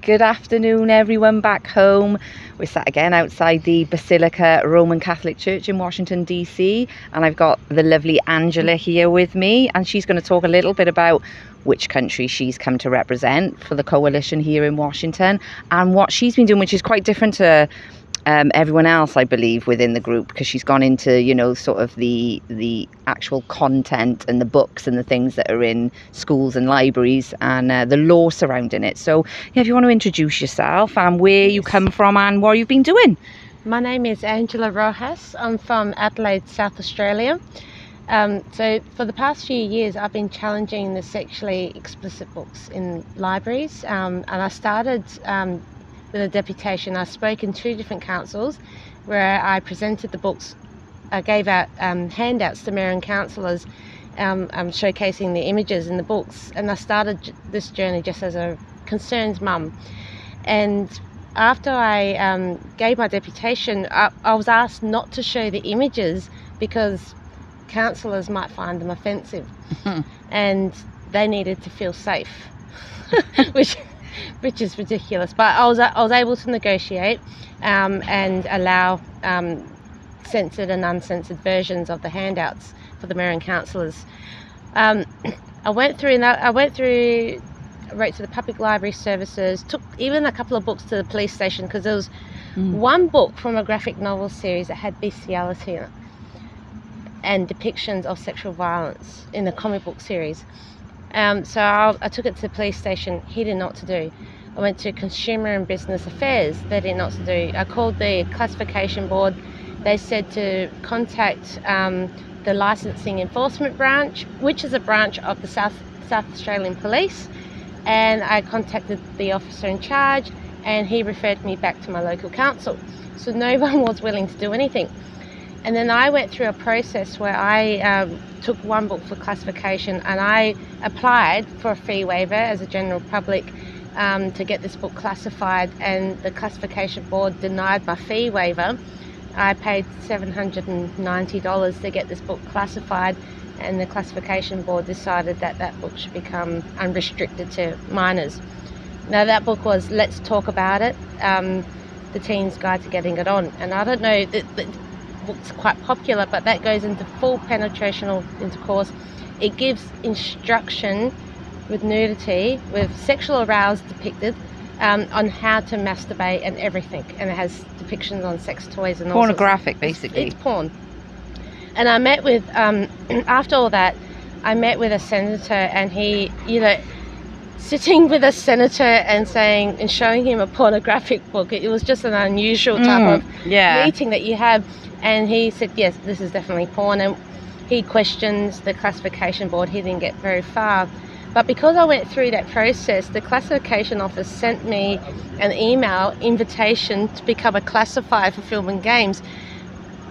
Good afternoon, everyone back home. We're sat again outside the Basilica Roman Catholic Church in Washington, D.C. And I've got the lovely Angela here with me. And she's going to talk a little bit about which country she's come to represent for the coalition here in Washington and what she's been doing, which is quite different to everyone else, I believe, within the group, because she's gone into, sort of the actual content and the books and the things that are in schools and libraries and the law surrounding it. So, yeah, if you want to introduce yourself and where you come from and what you've been doing. My name is Angela Rojas. I'm from Adelaide, South Australia. So for the past few years, I've been challenging the sexually explicit books in libraries, and I started with a deputation. I spoke in 2 different councils where I presented the books. I gave out handouts to mayor and councillors showcasing the images in the books, and I started this journey just as a concerned mum. And after I gave my deputation, I was asked not to show the images because councillors might find them offensive and they needed to feel safe, which is ridiculous. But I was able to negotiate and allow censored and uncensored versions of the handouts for the mayor and councillors. I wrote to the public library services, took even a couple of books to the police station, because there was one book from a graphic novel series that had bestiality in it and depictions of sexual violence in the comic book series. So I took it to the police station. He didn't know what to do. I went to Consumer and Business Affairs. They didn't know what to do. I called the classification board. They said to contact the Licensing Enforcement Branch, which is a branch of the South Australian Police. And I contacted the officer in charge, and he referred me back to my local council. So no one was willing to do anything. And then I went through a process where I took one book for classification, and I applied for a fee waiver as a general public to get this book classified, and the classification board denied my fee waiver. I paid $790 to get this book classified, and the classification board decided that that book should become unrestricted to minors. Now, that book was Let's Talk About It, The Teen's Guide to Getting It On. And I don't know, the book's quite popular, but that goes into full penetrational intercourse. It gives instruction with nudity, with sexual arousal depicted, on how to masturbate and everything. And it has depictions on sex toys and all pornographic, basically. It's porn. And I met with, after all that, I met with a senator, and he, sitting with a senator and showing him a pornographic book, it was just an unusual type of meeting that you have. And he said, yes, this is definitely porn. And he questions the classification board. He didn't get very far. But because I went through that process, the classification office sent me an email invitation to become a classifier for film and games.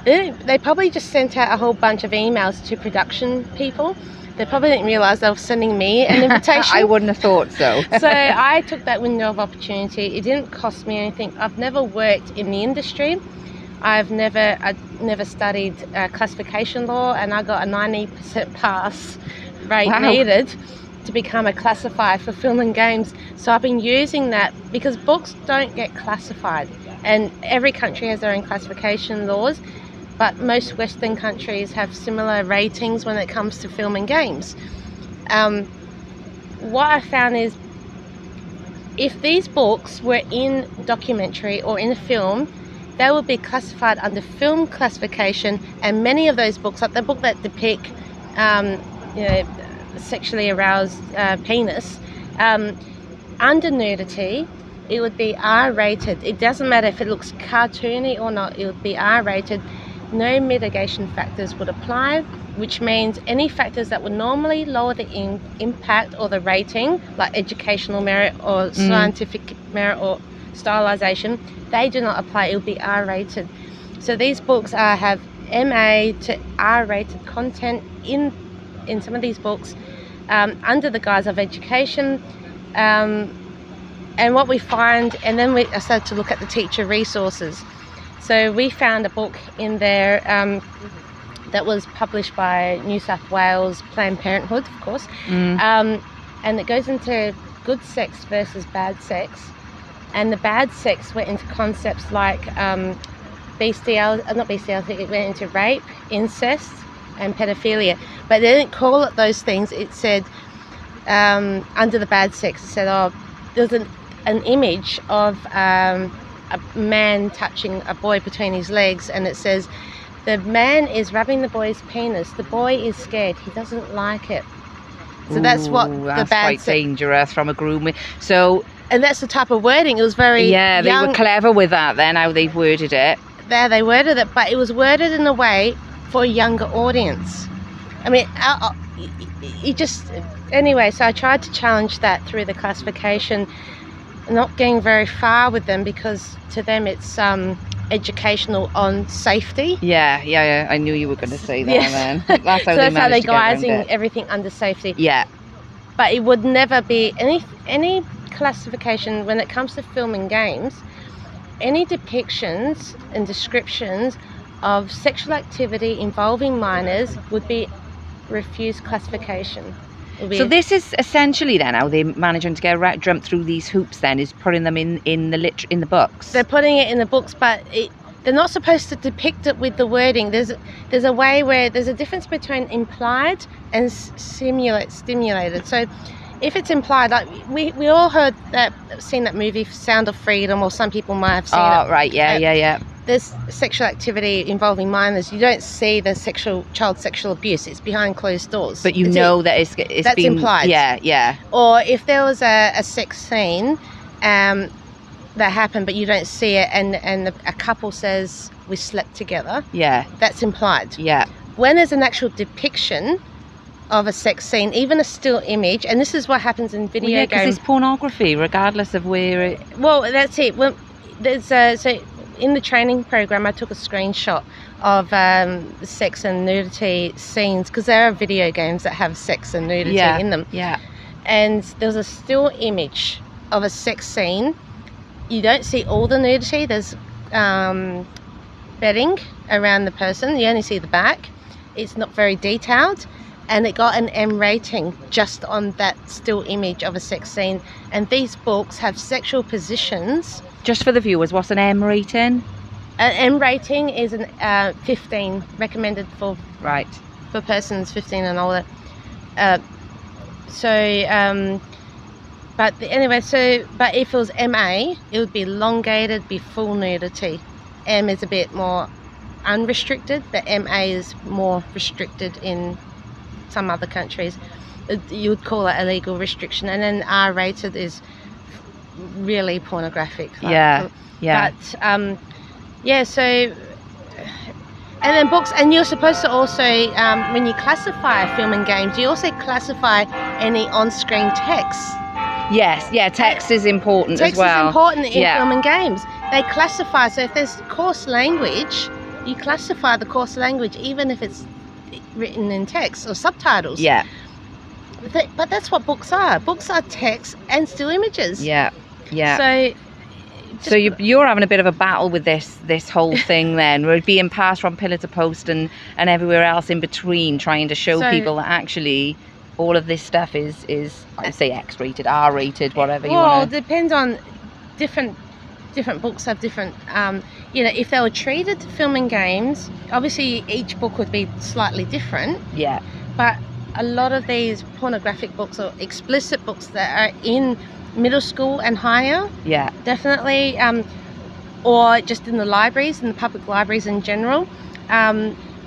They probably just sent out a whole bunch of emails to production people. They probably didn't realise they were sending me an invitation. I wouldn't have thought so. So I took that window of opportunity. It didn't cost me anything. I've never worked in the industry. I've never studied classification law, and I got a 90% pass rate needed to become a classifier for film and games. So I've been using that because books don't get classified, and every country has their own classification laws. But most Western countries have similar ratings when it comes to film and games. What I found is, if these books were in documentary or in a film, they would be classified under film classification. And many of those books, like the book that depict, sexually aroused penis, under nudity, it would be R-rated. It doesn't matter if it looks cartoony or not, it would be R-rated. No mitigation factors would apply, which means any factors that would normally lower the impact or the rating, like educational merit or scientific merit or stylization, they do not apply. It will be R-rated. So these books have MA to R-rated content in some of these books under the guise of education. And what we find, and then I started to look at the teacher resources. So we found a book in there that was published by New South Wales Planned Parenthood, of course, and it goes into good sex versus bad sex and the bad sex went into concepts like bestiality, not bestiality, it went into rape, incest, and pedophilia. But they didn't call it those things. It said, under the bad sex, it said, there's an image of a man touching a boy between his legs, and it says, the man is rubbing the boy's penis. The boy is scared. He doesn't like it. So that's what that's quite dangerous from a grooming. So, and that's the type of wording. It was very they were clever with that. Then how they've worded it. There they worded it, but it was worded in a way for a younger audience. I mean, anyway. So I tried to challenge that through the classification, not getting very far with them because to them it's educational on safety. Yeah. I knew you were going to say that. Yes. Then that's how so that's how they're guising everything under safety. Yeah, but it would never be any classification when it comes to film and games. Any depictions and descriptions of sexual activity involving minors would be refused classification. So this is essentially then how they're managing to get jump through these hoops. Then is putting them in the books. They're putting it in the books, but they're not supposed to depict it with the wording. There's a way where there's a difference between implied and stimulated. So if it's implied, like we all seen that movie Sound of Freedom, or some people might have seen it. Oh right, yeah. There's sexual activity involving minors. You don't see the child sexual abuse. It's behind closed doors. But you know that it's that's been implied. Yeah. Or if there was a sex scene that happened, but you don't see it, and a couple says we slept together. Yeah. That's implied. Yeah. When there's an actual depiction of a sex scene, even a still image, and this is what happens in video games. Because it's pornography, regardless of where it. Well, that's it. Well, there's so. In the training program, I took a screenshot of sex and nudity scenes, because there are video games that have sex and nudity in them. Yeah. And there was a still image of a sex scene. You don't see all the nudity. There's bedding around the person. You only see the back. It's not very detailed. And it got an M rating just on that still image of a sex scene. And these books have sexual positions. Just for the viewers, what's an M rating? An M rating is an 15, recommended for persons 15 and older. But if it was MA, it would be elongated, be full nudity. M is a bit more unrestricted, but MA is more restricted in some other countries. You would call it a legal restriction. And then R rated is really pornographic. Yeah. But so, and then books, and you're supposed to also when you classify film and games, you also classify any on-screen text. Yes, text is important as well. Text is important in film and games. They classify, so if there's coarse language, you classify the coarse language even if it's written in text or subtitles. Yeah. But that's what books are. Books are text and still images. Yeah. So you're having a bit of a battle with this whole thing then. We're being passed from pillar to post and everywhere else in between, trying to show people that actually all of this stuff is I'd say X-rated, R-rated, whatever you want. Well, it depends on different books have different. If they were treated film and games, obviously each book would be slightly different. Yeah. But a lot of these pornographic books or explicit books that are in middle school and higher, definitely, or just in the libraries, in the public libraries in general,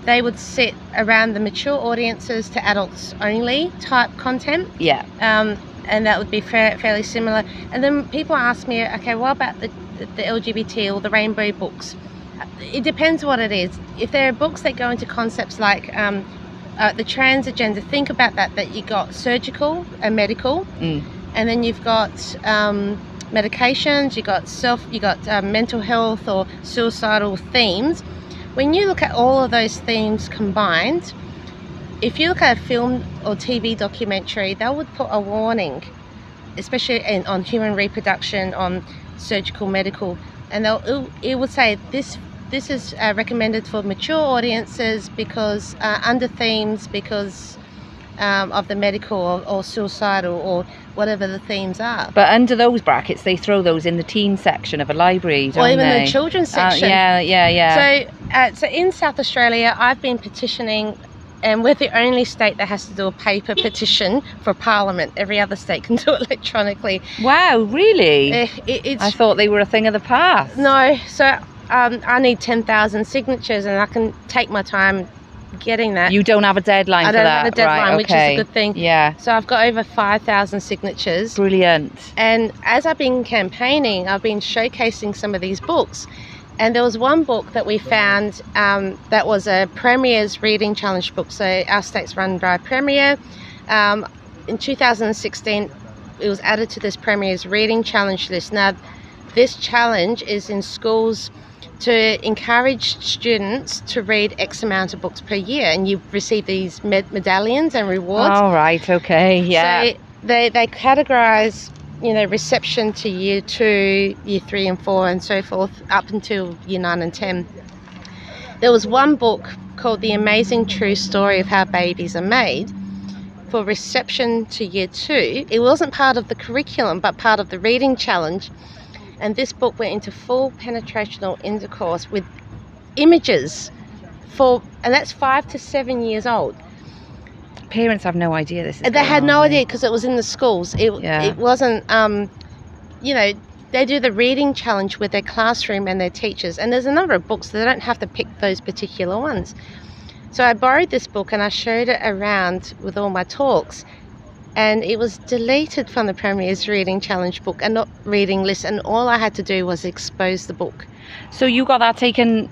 they would sit around the mature audiences to adults only type content. And that would be fairly similar. And then people ask me, okay, what about the LGBT or the rainbow books? It depends what it is. If there are books that go into concepts like the trans agenda, think about that you got surgical and medical, and then you've got medications, you got mental health or suicidal themes. When you look at all of those themes combined, if you look at a film or TV documentary, they would put a warning, especially on human reproduction, on surgical, medical, and it would say this is recommended for mature audiences because under themes, because of the medical or suicidal or whatever the themes are. But under those brackets, they throw those in the teen section of a library, don't Or even they? the children's section. Yeah. So in South Australia, I've been petitioning, and we're the only state that has to do a paper petition for Parliament. Every other state can do it electronically. Wow, really? It's I thought they were a thing of the past. No, so I need 10,000 signatures, and I can take my time getting that. You don't have a deadline for that? I don't have a deadline, right, which is a good thing. Yeah. So I've got over 5,000 signatures. Brilliant. And as I've been campaigning, I've been showcasing some of these books. And there was one book that we found that was a Premier's Reading Challenge book. So our state's run by Premier. In 2016, it was added to this Premier's Reading Challenge list. Now, this challenge is in schools to encourage students to read X amount of books per year, and you receive these medallions and rewards. Oh, right, okay, yeah. So they categorise, reception to year 2, year 3 and 4 and so forth, up until year 9 and 10. There was one book called The Amazing True Story of How Babies Are Made for reception to year 2. It wasn't part of the curriculum, but part of the reading challenge. And this book went into full penetrational intercourse with images and that's 5 to 7 years old. Parents have no idea this is They had no idea because it was in the schools. It wasn't, they do the reading challenge with their classroom and their teachers. And there's a number of books, they don't have to pick those particular ones. So I borrowed this book and I showed it around with all my talks. And it was deleted from the Premier's Reading Challenge book and not reading list. And all I had to do was expose the book. So you got that taken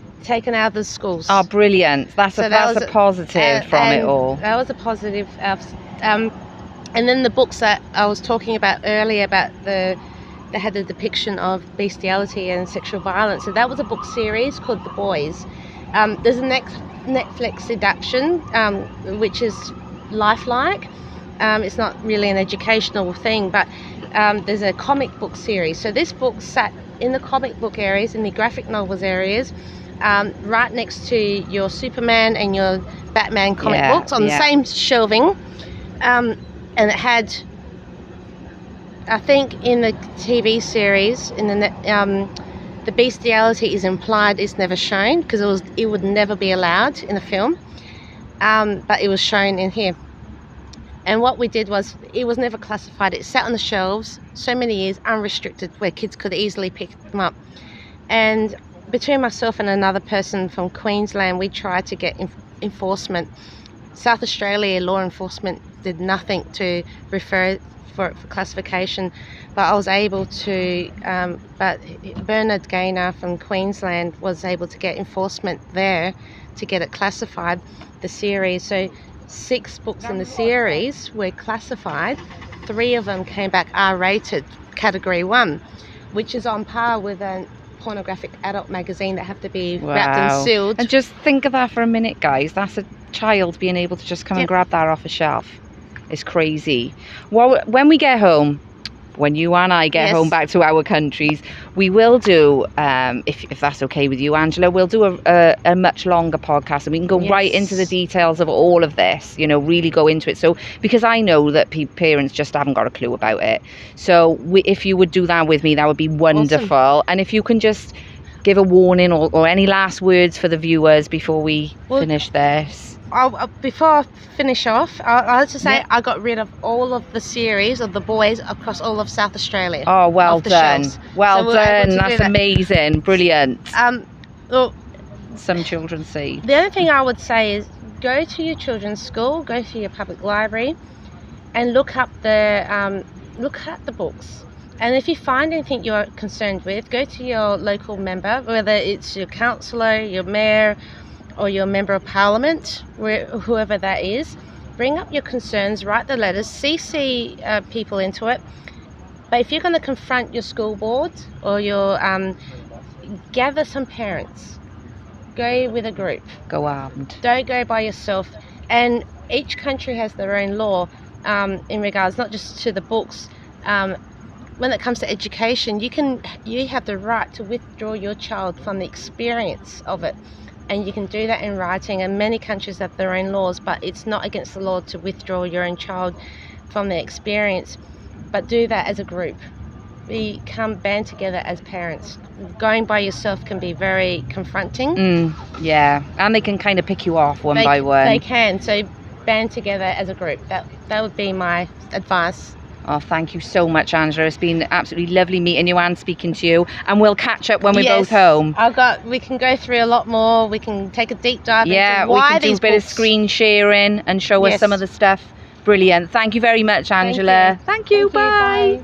out of the schools. Oh, brilliant. That's a positive from it all. That was a positive. And then the books that I was talking about earlier about they had a depiction of bestiality and sexual violence. So that was a book series called The Boys. There's a Netflix adaptation, which is lifelike. It's not really an educational thing, but there's a comic book series. So this book sat in the comic book areas, in the graphic novels areas, right next to your Superman and your Batman comic books on the same shelving. And it had, I think in the TV series, the bestiality is implied, it's never shown, because it would never be allowed in the film, but it was shown in here. And what we did was, it was never classified. It sat on the shelves so many years, unrestricted, where kids could easily pick them up. And between myself and another person from Queensland, we tried to get enforcement. South Australia law enforcement did nothing to refer for classification, but I was able to, but Bernard Gaynor from Queensland was able to get enforcement there to get it classified, the series. So 6 books in the series were classified. 3 of them came back R-rated, category 1, which is on par with a pornographic adult magazine that have to be wrapped and sealed. And just think of that for a minute, guys. That's a child being able to just come and grab that off a shelf. It's crazy. Well, when we get home, when you and I get home back to our countries, we will do, if that's okay with you, Angela, we'll do a much longer podcast, and we can go right into the details of all of this, really go into it. So, because I know that parents just haven't got a clue about it. So if you would do that with me, that would be wonderful. Awesome. And if you can just give a warning or any last words for the viewers before we finish this. Before I finish off, I'll just say I got rid of all of the series of The Boys across all of South Australia. Oh, well done. Well done. That's amazing. Brilliant. Well, some children see. The only thing I would say is go to your children's school, go to your public library, and look at the books. And if you find anything you're concerned with, go to your local member, whether it's your councillor, your mayor, or your member of parliament, whoever that is. Bring up your concerns, write the letters, CC people into it. But if you're going to confront your school board or your gather some parents, go with a group. Go armed. Don't go by yourself. And each country has their own law in regards not just to the books. When it comes to education, you have the right to withdraw your child from the experience of it. and you can do that in writing, and many countries have their own laws, but it's not against the law to withdraw your own child from the experience, but do that as a group. Band together as parents. Going by yourself can be very confronting. Yeah, and they can kind of pick you off one by one. They can, so band together as a group. That would be my advice. Oh, thank you so much, Angela. It's been absolutely lovely meeting you and speaking to you, and we'll catch up when we're both home. We can go through a lot more. We can take a deep dive into why we can do these a bit of screen sharing and show us some of the stuff. Brilliant. Thank you very much, Angela. Thank you. Bye.